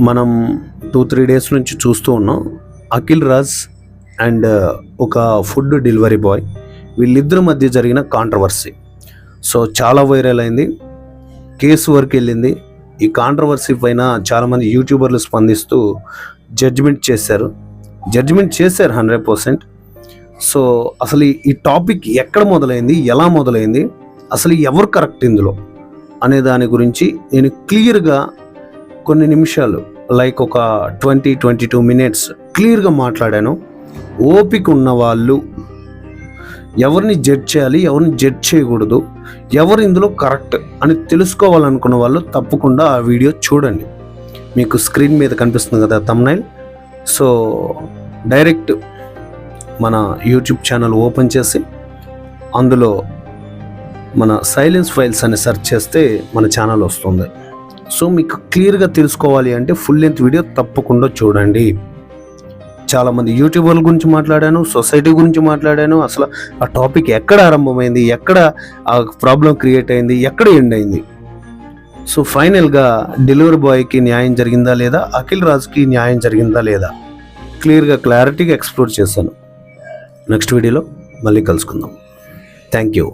మనం 2-3 డేస్ నుంచి చూస్తూ ఉన్నాం. అఖిల్ రాజ్ అండ్ ఒక ఫుడ్ డెలివరీ బాయ్, వీళ్ళిద్దరి మధ్య జరిగిన కాంట్రవర్సీ సో చాలా వైరల్ అయింది, కేసు వరకు వెళ్ళింది. ఈ కాంట్రవర్సీ పైన చాలామంది యూట్యూబర్లు స్పందిస్తూ జడ్జిమెంట్ చేశారు 100%. సో అసలు ఈ టాపిక్ ఎక్కడ మొదలైంది, ఎలా మొదలైంది, అసలు ఎవరు కరెక్ట్ ఇందులో అనే దాని గురించి నేను క్లియర్గా కొన్ని నిమిషాలు లైక్ ఒక 20-22 మినిట్స్ క్లియర్గా మాట్లాడాను. ఓపిక ఉన్న వాళ్ళు, ఎవరిని జడ్జ్ చేయాలి, ఎవరిని జడ్జ్ చేయకూడదు, ఎవరు ఇందులో కరెక్ట్ అని తెలుసుకోవాలనుకున్న వాళ్ళు తప్పకుండా ఆ వీడియో చూడండి. మీకు స్క్రీన్ మీద కనిపిస్తుంది కదా థంబ్నైల్. సో డైరెక్ట్ మన యూట్యూబ్ ఛానల్ ఓపెన్ చేసి అందులో మన సైలెన్స్ ఫైల్స్ అని సెర్చ్ చేస్తే మన ఛానల్ వస్తుంది. సో మీకు క్లియర్గా తెలుసుకోవాలి అంటే ఫుల్ లెంత్ వీడియో తప్పకుండా చూడండి. చాలామంది యూట్యూబర్ల గురించి మాట్లాడాను, సొసైటీ గురించి మాట్లాడాను, అసలు ఆ టాపిక్ ఎక్కడ ఆరంభమైంది, ఎక్కడ ఆ ప్రాబ్లం క్రియేట్ అయింది, ఎక్కడ ఎండ్ అయింది. సో ఫైనల్గా డెలివరీ బాయ్కి న్యాయం జరిగిందా లేదా, అఖిల్ రాజ్కి న్యాయం జరిగిందా లేదా, క్లియర్గా క్లారిటీగా ఎక్స్ప్లోర్ చేశాను. నెక్స్ట్ వీడియోలో మళ్ళీ కలుసుకుందాం. Thank you.